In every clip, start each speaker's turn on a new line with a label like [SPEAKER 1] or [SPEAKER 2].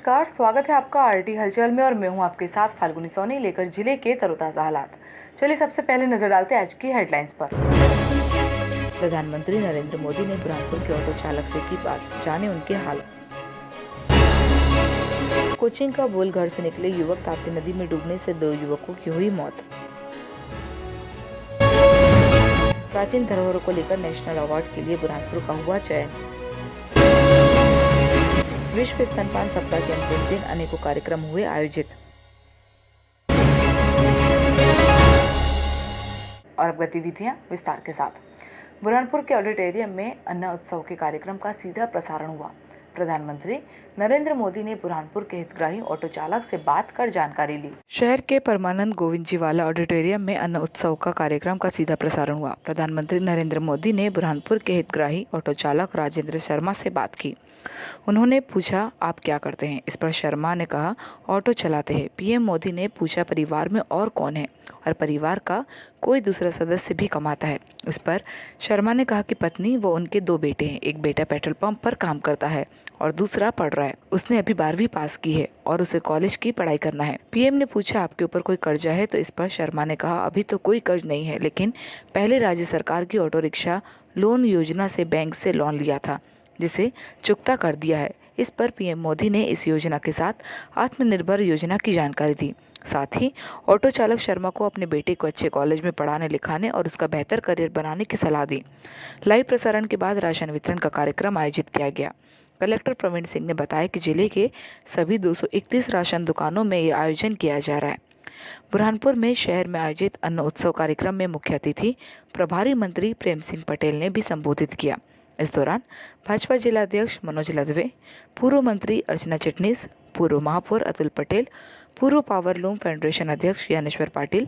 [SPEAKER 1] नमस्कार, स्वागत है आपका आरटी हलचल में और मैं हूं आपके साथ फाल्गुनी सोनी लेकर जिले के तरोताजा हालात। चलिए सबसे पहले नजर डालते हैं आज की हेडलाइंस पर। प्रधानमंत्री नरेंद्र मोदी ने बुरहानपुर के ऑटो चालक से की बात, जाने उनके हाल। कोचिंग का बोल घर से निकले युवक, ताप्ती नदी में डूबने से 2 युवकों की हुई मौत। प्राचीन धरोहरों को लेकर नेशनल अवार्ड के लिए बुरहानपुर का हुआ चयन। विश्व स्तनपान सप्ताह के अंतिम दिन अनेकों कार्यक्रम हुए आयोजित। और अब गतिविधियां विस्तार के साथ। बुरहानपुर के ऑडिटोरियम में अन्न उत्सव के कार्यक्रम का सीधा प्रसारण हुआ। प्रधानमंत्री नरेंद्र मोदी ने बुरहानपुर के हितग्राही ऑटो चालक से बात कर जानकारी ली। शहर के परमानंद गोविंद जी वाला ऑडिटोरियम में अन्न उत्सव का कार्यक्रम का सीधा प्रसारण हुआ। प्रधानमंत्री नरेंद्र मोदी ने बुरहानपुर के हितग्राही ऑटो चालक राजेंद्र शर्मा से बात की। उन्होंने पूछा, आप क्या करते हैं? इस पर शर्मा ने कहा, ऑटो चलाते हैं। पीएम मोदी ने पूछा, परिवार में और कौन है? और परिवार का कोई दूसरा सदस्य भी कमाता है। इस पर शर्मा ने कहा कि पत्नी व उनके 2 बेटे हैं। एक बेटा पेट्रोल पंप पर काम करता है और दूसरा पढ़ रहा है। उसने अभी 12वीं पास की है और उसे कॉलेज की पढ़ाई करना है। पीएम ने पूछा, आपके ऊपर कोई कर्जा है? तो इस पर शर्मा ने कहा, अभी तो कोई कर्ज नहीं है, लेकिन पहले राज्य सरकार की ऑटो रिक्शा लोन योजना से बैंक से लोन लिया था, जिसे चुकता कर दिया है। इस पर पीएम मोदी ने इस योजना के साथ आत्मनिर्भर योजना की जानकारी दी। साथ ही ऑटो चालक शर्मा को अपने बेटे को अच्छे कॉलेज में पढ़ाने लिखाने और उसका बेहतर करियर बनाने की सलाह दी। लाइव प्रसारण के बाद राशन वितरण का कार्यक्रम आयोजित किया गया। कलेक्टर प्रवीण सिंह ने बताया कि जिले के सभी 231 राशन दुकानों में ये आयोजन किया जा रहा है। बुरहानपुर में शहर में आयोजित अन्न उत्सव कार्यक्रम में मुख्य अतिथि प्रभारी मंत्री प्रेम सिंह पटेल ने भी संबोधित किया। इस दौरान भाजपा जिलाध्यक्ष मनोज लदवे, पूर्व मंत्री अर्चना चिटनीस, पूर्व महापौर अतुल पटेल, पूर्व पावरलूम फेडरेशन अध्यक्ष ज्ञानेश्वर पाटिल,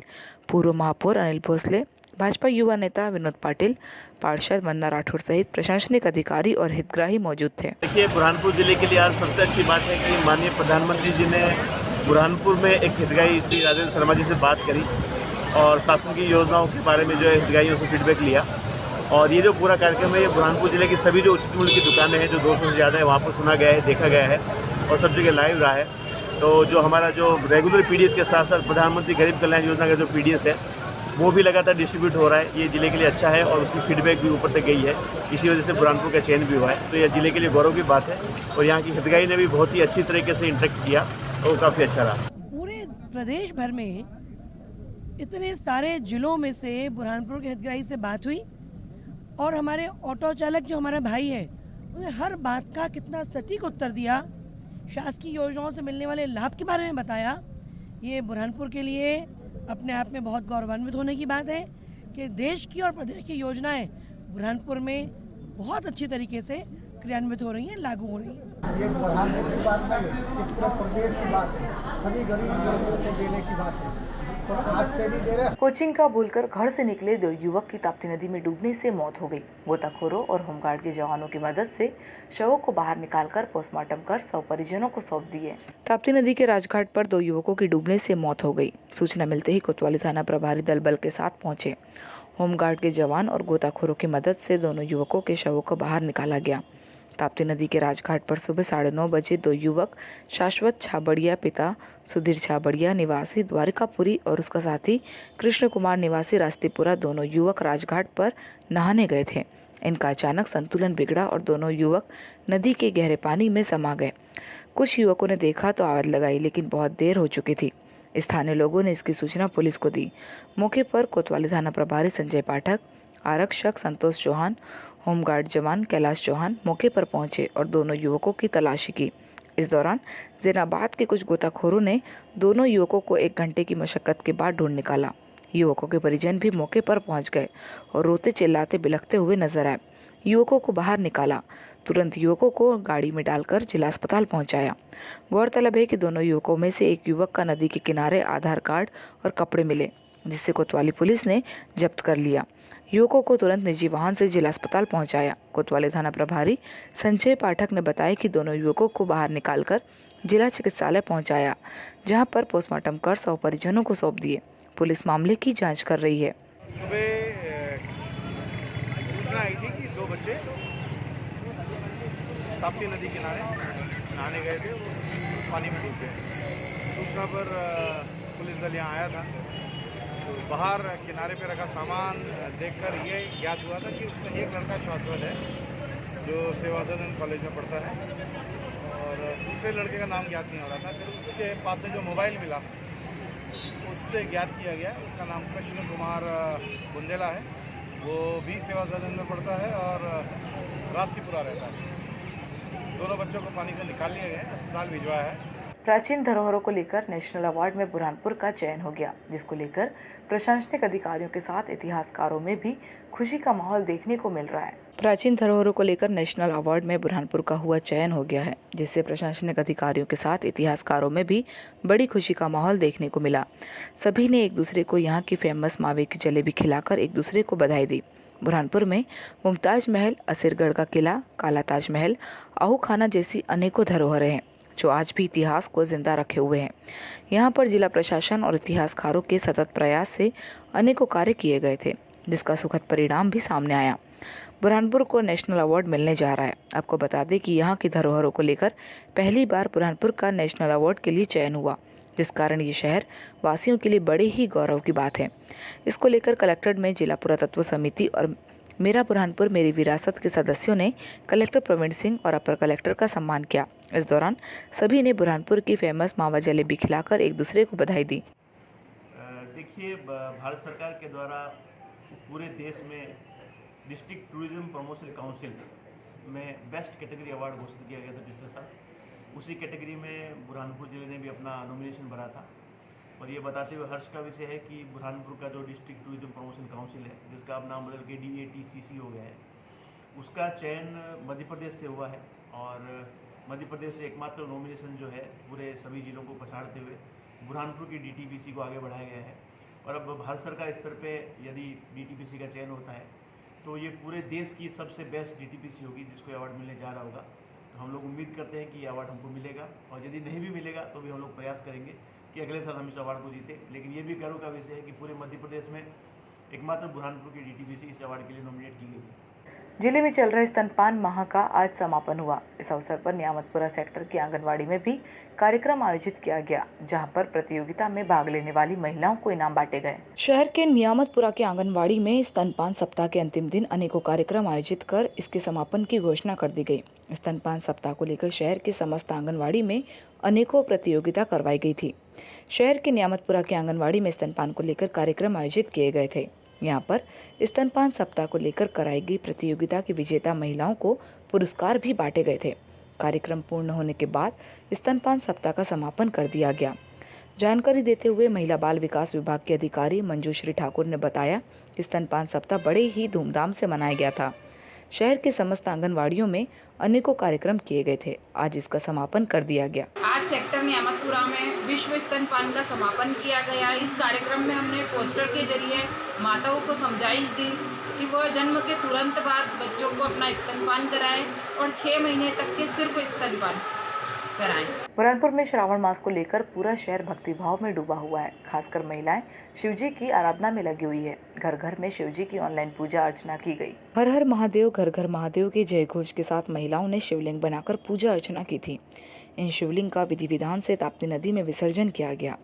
[SPEAKER 1] पूर्व महापौर अनिल भोसले, भाजपा युवा नेता विनोद पाटिल, पार्षद वंदना राठौर सहित प्रशासनिक अधिकारी और हितग्राही मौजूद थे।
[SPEAKER 2] देखिए, बुरहानपुर जिले के लिए आज सबसे अच्छी बात है कि माननीय प्रधानमंत्री जी ने बुरहानपुर में एक हितग्राही श्री राजेंद्र शर्मा जी से बात करी और शासन की योजनाओं के बारे में जो है हितग्राहियों से फीडबैक लिया। और ये जो पूरा कार्यक्रम है, ये बुरहानपुर जिले की सभी जो उचित मूल्य की दुकानें हैं, जो 200 से ज़्यादा है, वहाँ पर सुना गया है, देखा गया है और सब जगह लाइव रहा है। तो जो हमारा जो रेगुलर पीडीएस के साथ साथ प्रधानमंत्री गरीब कल्याण योजना का जो पीडीएस है, वो भी लगातार डिस्ट्रीब्यूट हो रहा है। ये जिले के लिए अच्छा है और उसकी फीडबैक भी ऊपर तक गई है। इसी वजह से बुरहानपुर का चयन भी हुआ है। तो यह जिले के लिए गौरव की बात है और यहाँ की हितग्राही ने भी बहुत ही अच्छी तरीके से इंटरेक्ट किया और काफ़ी अच्छा रहा।
[SPEAKER 3] पूरे प्रदेश भर में इतने सारे जिलों में से बुरहानपुर के हितग्राही से बात हुई और हमारे ऑटो चालक जो हमारा भाई है, उन्हें हर बात का कितना सटीक उत्तर दिया, शासकीय योजनाओं से मिलने वाले लाभ के बारे में बताया। ये बुरहानपुर के लिए अपने आप में बहुत गौरवान्वित होने की बात है कि देश की और प्रदेश की योजनाएं बुरहानपुर में बहुत अच्छी तरीके से क्रियान्वित हो रही हैं, लागू हो रही हैं।
[SPEAKER 4] ये बुरहानपुर की बात नहीं है, ये पूरा प्रदेश की बात है, सभी गरीब लोगों को देने की बात है। तो आज से भी दे रहे हैं।
[SPEAKER 1] कोचिंग का बोलकर घर से निकले 2 युवक की ताप्ती नदी में डूबने से मौत हो गई। गोताखोरों और होमगार्ड के जवानों की मदद से शवों को बाहर निकालकर पोस्टमार्टम कर शव परिजनों को सौंप दिए। ताप्ती नदी के राजघाट पर 2 युवकों की डूबने से मौत हो गई। सूचना मिलते ही कोतवाली थाना प्रभारी दल बल के साथ पहुंचे। होमगार्ड के जवान और गोताखोरों की मदद से दोनों युवकों के शवों को बाहर निकाला गया। ताप्ती नदी के राजघाट पर सुबह 9:30 बजे 2 युवक शाश्वत छाबड़िया पिता सुधीर छाबड़िया निवासी द्वारिकापुरी और उसका साथी कृष्ण कुमार निवासी रास्तेपुरा, दोनों युवक राजघाट पर नहाने गए थे। इनका अचानक संतुलन बिगड़ा और दोनों युवक नदी के गहरे पानी में समा गए। कुछ युवकों ने देखा तो आवाज लगाई, लेकिन बहुत देर हो चुकी थी। स्थानीय लोगों ने इसकी सूचना पुलिस को दी। मौके पर कोतवाली थाना प्रभारी संजय पाठक, आरक्षक संतोष चौहान, होमगार्ड जवान कैलाश चौहान मौके पर पहुंचे और दोनों युवकों की तलाशी की। इस दौरान जैनाबाद के कुछ गोताखोरों ने दोनों युवकों को 1 घंटे की मशक्कत के बाद ढूंढ निकाला। युवकों के परिजन भी मौके पर पहुंच गए और रोते चिल्लाते बिलखते हुए नजर आए। युवकों को बाहर निकाला, तुरंत युवकों को गाड़ी में डालकर जिला अस्पताल पहुंचाया। गौरतलब है कि दोनों युवकों में से एक युवक का नदी के किनारे आधार कार्ड और कपड़े मिले, जिससे कोतवाली पुलिस ने जब्त कर लिया। युवकों को तुरंत निजी वाहन से जिला अस्पताल पहुंचाया। कोतवाली थाना प्रभारी संजय पाठक ने बताया कि दोनों युवकों को बाहर निकालकर जिला चिकित्सालय पहुंचाया, जहां पर पोस्टमार्टम कर शव परिजनों को सौंप दिए। पुलिस मामले की जांच कर रही है।
[SPEAKER 5] सुबह सूचना आई थी कि 2 बच्चे ताप्ती नदी किनारे नहाने गए थे। पानी में डूब गए। सूचना पर पुलिस दल यहाँ आया था, तो बाहर किनारे पे रखा सामान देखकर ये ज्ञात हुआ था कि उसमें एक लड़का शाश्वत है जो सेवा सदन कॉलेज में पढ़ता है, और दूसरे लड़के का नाम ज्ञात नहीं हो रहा था। फिर उसके पास से जो मोबाइल मिला उससे ज्ञात किया गया, उसका नाम कृष्ण कुमार बुंदेला है, वो भी सेवा सदन में पढ़ता है और रास्तीपुरा रहता है। दोनों बच्चों को पानी से निकाल लिया गया है, अस्पताल भिजवाया है।
[SPEAKER 1] प्राचीन धरोहरों को लेकर नेशनल अवार्ड में बुरहानपुर का चयन हो गया, जिसको लेकर प्रशासनिक अधिकारियों के साथ इतिहासकारों में भी खुशी का माहौल देखने को मिल रहा है। प्राचीन धरोहरों को लेकर नेशनल अवार्ड में बुरहानपुर का हुआ चयन हो गया है, जिससे प्रशासनिक अधिकारियों के साथ इतिहासकारों में भी बड़ी खुशी का माहौल देखने को मिला। सभी ने एक दूसरे को यहाँ की फेमस मावे की जलेबी खिलाकर एक दूसरे को बधाई दी। बुरहानपुर में मुमताज महल, असीरगढ़ का किला, काला ताजमहल, आहू खाना जैसी अनेकों धरोहरें हैं जो आज भी इतिहास को जिंदा रखे हुए हैं। यहाँ पर जिला प्रशासन और इतिहासकारों के सतत प्रयास से अनेकों कार्य किए गए थे, जिसका सुखद परिणाम भी सामने आया। बुरहानपुर को नेशनल अवार्ड मिलने जा रहा है। आपको बता दें कि यहाँ की धरोहरों को लेकर पहली बार बुरहानपुर का नेशनल अवार्ड के लिए चयन हुआ, जिस कारण ये शहर वासियों के लिए बड़े ही गौरव की बात है। इसको लेकर कलेक्ट्रेट में जिला पुरातत्व समिति और मेरा बुरहानपुर मेरी विरासत के सदस्यों ने कलेक्टर प्रवीण सिंह और अपर कलेक्टर का सम्मान किया। इस दौरान सभी ने बुरहानपुर की फेमस मावा जलेबी खिलाकर एक दूसरे को बधाई दी।
[SPEAKER 2] देखिए, भारत सरकार के द्वारा पूरे देश में डिस्ट्रिक्ट टूरिज्म प्रमोशन काउंसिल में बेस्ट कैटेगरी अवार्ड घोषित किया गया था पिछले साल। उसी कैटेगरी में बुरहानपुर जिले ने भी अपना नॉमिनेशन भरा था, और ये बताते हुए हर्ष का विषय है कि बुरहानपुर का जो डिस्ट्रिक्ट टूरिज्म प्रमोशन काउंसिल है, जिसका अब नाम बदल के DATCC हो गया है, उसका चयन मध्य प्रदेश से हुआ है। और मध्य प्रदेश से एकमात्र नॉमिनेशन जो है पूरे सभी जिलों को पछाड़ते हुए बुरहानपुर की DTPC को आगे बढ़ाया गया है। और अब भारत सरकार स्तर पे यदि DTPC का चयन होता है तो ये पूरे देश की सबसे बेस्ट DTPC होगी, जिसको अवार्ड मिलने जा रहा होगा। तो हम लोग उम्मीद करते हैं कि ये अवार्ड हमको मिलेगा, और यदि नहीं भी मिलेगा तो भी हम लोग प्रयास करेंगे कि अगले साल हम इस अवार्ड को जीते। लेकिन ये भी गर्व का विषय है कि पूरे मध्य प्रदेश में एकमात्र बुरहानपुर की DTPC इस अवार्ड के लिए नॉमिनेट की गई है।
[SPEAKER 1] जिले में चल रहे स्तनपान माह का आज समापन हुआ। इस अवसर पर नियामतपुरा सेक्टर की आंगनवाड़ी में भी कार्यक्रम आयोजित किया गया, जहां पर प्रतियोगिता में भाग लेने वाली महिलाओं को इनाम बांटे गए। शहर के नियामतपुरा के आंगनवाड़ी में स्तनपान सप्ताह के अंतिम दिन अनेकों कार्यक्रम आयोजित कर इसके समापन की घोषणा कर दी गई। स्तनपान सप्ताह को लेकर शहर के समस्त आंगनवाड़ी में अनेकों प्रतियोगिता करवाई गई थी। शहर के नियामतपुरा के आंगनवाड़ी में स्तनपान को लेकर कार्यक्रम आयोजित किए गए थे। यहाँ पर स्तनपान सप्ताह को लेकर कराई गई प्रतियोगिता की विजेता महिलाओं को पुरस्कार भी बांटे गए थे। कार्यक्रम पूर्ण होने के बाद स्तनपान सप्ताह का समापन कर दिया गया। जानकारी देते हुए महिला बाल विकास विभाग के अधिकारी मंजूश्री ठाकुर ने बताया कि स्तनपान सप्ताह बड़े ही धूमधाम से मनाया गया था। शहर के समस्त आंगनवाड़ियों में अनेकों कार्यक्रम किए गए थे। आज इसका समापन कर दिया गया।
[SPEAKER 6] आज सेक्टर नियामतपुरा में विश्व स्तनपान का समापन किया गया। इस कार्यक्रम में हमने पोस्टर के जरिए माताओं को समझाइश दी कि वह जन्म के तुरंत बाद बच्चों को अपना स्तनपान कराएं और 6 महीने तक के सिर्फ स्तनपान कराएं।
[SPEAKER 1] बुरहानपुर में श्रावण मास को लेकर पूरा शहर भक्तिभाव में डूबा हुआ है। खासकर महिलाएं शिवजी की आराधना में लगी हुई है। घर घर में शिवजी की ऑनलाइन पूजा अर्चना की गई। हर हर महादेव, घर घर महादेव के जय घोष के साथ महिलाओं ने शिवलिंग बनाकर पूजा अर्चना की थी। इन शिवलिंग का विधि विधान से ताप्ती नदी में विसर्जन किया गया।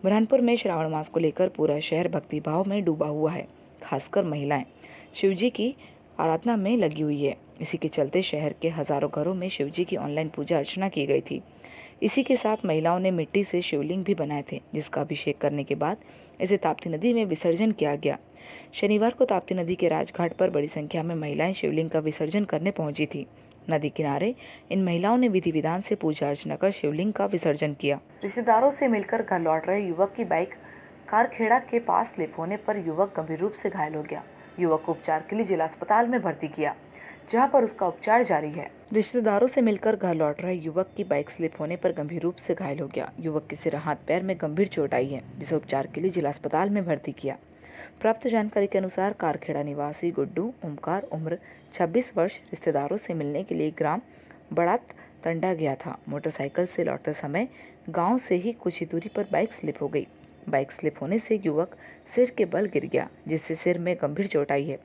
[SPEAKER 1] बुरहानपुर में श्रावण मास को लेकर पूरा शहर भक्तिभाव में डूबा हुआ है। खासकर महिलाएं शिवजी की आराधना में लगी हुई है। इसी के चलते शहर के हजारों घरों में शिवजी की ऑनलाइन पूजा अर्चना की गई थी। इसी के साथ महिलाओं ने मिट्टी से शिवलिंग भी बनाए थे, जिसका अभिषेक करने के बाद इसे ताप्ती नदी में विसर्जन किया गया। शनिवार को ताप्ती नदी के राजघाट पर बड़ी संख्या में महिलाएं शिवलिंग का विसर्जन करने पहुंची थी। नदी किनारे इन महिलाओं ने विधि विधान से पूजा अर्चना कर शिवलिंग का विसर्जन किया। रिश्तेदारों से मिलकर घर लौट रहे युवक की बाइक कारखेड़ा के पास स्लिप होने पर युवक गंभीर रूप से घायल हो गया। युवक को उपचार के लिए जिला अस्पताल में भर्ती किया, जहां पर उसका उपचार जारी है। रिश्तेदारों से मिलकर घर लौट रहे युवक की बाइक स्लिप होने पर गंभीर रूप से घायल हो गया। युवक के सिर, हाथ, पैर में गंभीर चोट आई है, जिसे उपचार के लिए जिला अस्पताल में भर्ती किया। प्राप्त जानकारी के अनुसार कारखेड़ा निवासी गुड्डू ओमकार उम्र 26 वर्ष रिश्तेदारों से मिलने के लिए ग्राम बड़ात तंडा गया था। मोटरसाइकिल से लौटते समय गांव से ही कुछ ही दूरी पर बाइक स्लिप हो गई। बाइक स्लिप होने से युवक सिर के बल गिर गया, जिससे सिर में गंभीर चोट आई है।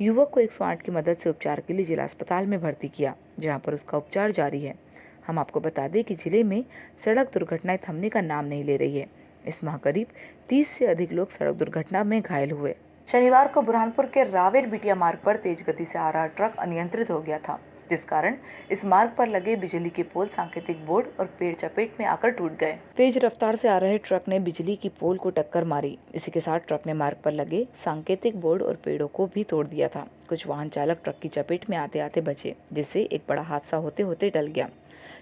[SPEAKER 1] युवक को 108 की मदद से उपचार के लिए जिला अस्पताल में भर्ती किया, जहां पर उसका उपचार जारी है। हम आपको बता दें कि जिले में सड़क दुर्घटनाएं थमने का नाम नहीं ले रही है। इस माह करीब 30 से अधिक लोग सड़क दुर्घटना में घायल हुए। शनिवार को बुरहानपुर के रावेर बिटिया मार्ग पर तेज गति से आ रहा ट्रक अनियंत्रित हो गया था, जिस कारण इस मार्ग पर लगे बिजली के पोल, सांकेतिक बोर्ड और पेड़ चपेट में आकर टूट गए। तेज रफ्तार से आ रहे ट्रक ने बिजली की पोल को टक्कर मारी। इसी के साथ ट्रक ने मार्ग पर लगे सांकेतिक बोर्ड और पेड़ों को भी तोड़ दिया था। कुछ वाहन चालक ट्रक की चपेट में आते आते बचे, जिससे एक बड़ा हादसा होते होते टल गया।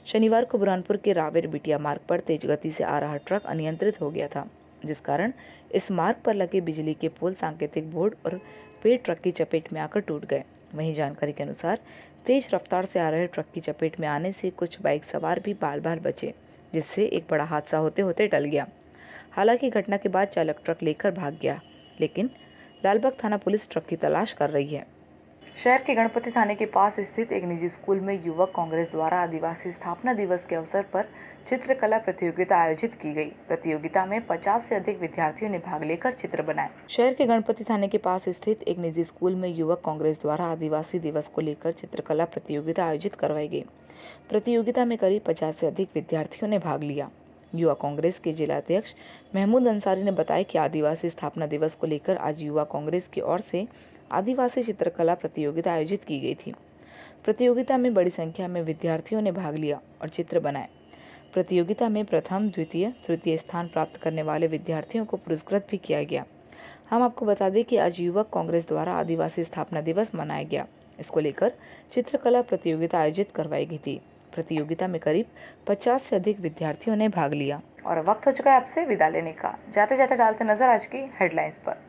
[SPEAKER 1] शनिवार को बुरहानपुर के रावेर बिटिया मार्ग पर तेज गति से आ रहा ट्रक अनियंत्रित हो गया था, जिस कारण इस मार्ग पर लगे बिजली के पोल, सांकेतिक बोर्ड और पेड़ ट्रक की चपेट में आकर टूट गए। वहीं जानकारी के अनुसार तेज रफ्तार से आ रहे ट्रक की चपेट में आने से कुछ बाइक सवार भी बाल बाल बचे, जिससे एक बड़ा हादसा होते होते टल गया। हालांकि घटना के बाद चालक ट्रक लेकर भाग गया, लेकिन लालबाग थाना पुलिस ट्रक की तलाश कर रही है। शहर के गणपति थाने के पास स्थित एक निजी स्कूल में युवक कांग्रेस द्वारा आदिवासी स्थापना दिवस के अवसर पर चित्रकला प्रतियोगिता आयोजित की गई। प्रतियोगिता में 50 से अधिक विद्यार्थियों ने भाग लेकर चित्र बनाए। शहर के गणपति थाने के पास स्थित एक निजी स्कूल में युवक कांग्रेस द्वारा आदिवासी दिवस को लेकर चित्रकला प्रतियोगिता आयोजित करवाई गई। प्रतियोगिता में करीब 50 से अधिक विद्यार्थियों ने भाग लिया। युवा कांग्रेस के जिला अध्यक्ष महमूद अंसारी ने बताया कि आदिवासी स्थापना दिवस को लेकर आज युवा कांग्रेस की ओर से आदिवासी चित्रकला प्रतियोगिता आयोजित की गई थी। प्रतियोगिता में बड़ी संख्या में विद्यार्थियों ने भाग लिया और चित्र बनाए। प्रतियोगिता में प्रथम, द्वितीय, तृतीय स्थान प्राप्त करने वाले विद्यार्थियों को पुरस्कृत भी किया गया। हम आपको बता दें कि आज युवक कांग्रेस द्वारा आदिवासी स्थापना दिवस मनाया गया। इसको लेकर चित्रकला प्रतियोगिता आयोजित करवाई गई थी। प्रतियोगिता में करीब 50 से अधिक विद्यार्थियों ने भाग लिया। और वक्त हो चुका है आपसे विदा लेने का। जाते जाते डालते नजर आज की हेडलाइंस पर।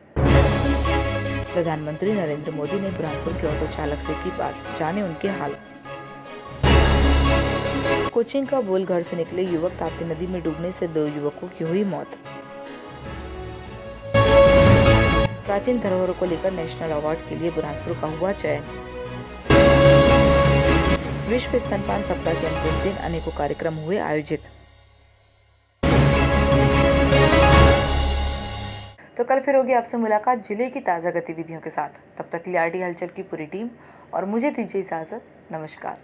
[SPEAKER 1] प्रधानमंत्री नरेंद्र मोदी ने बुरहानपुर के ऑटो चालक से की बात, जाने उनके हाल। कोचिंग का बोल घर से निकले युवक, ताप्ती नदी में डूबने से 2 युवकों की हुई मौत। प्राचीन धरोहरों को लेकर नेशनल अवार्ड के लिए बुरहानपुर का हुआ चयन। विश्व स्तनपान सप्ताह के अंतिम दिन अनेकों कार्यक्रम हुए आयोजित। तो कल फिर होगी आपसे मुलाकात जिले की ताज़ा गतिविधियों के साथ। तब तक के लिए आरटी हलचल की पूरी टीम और मुझे दीजिए इजाज़त। नमस्कार।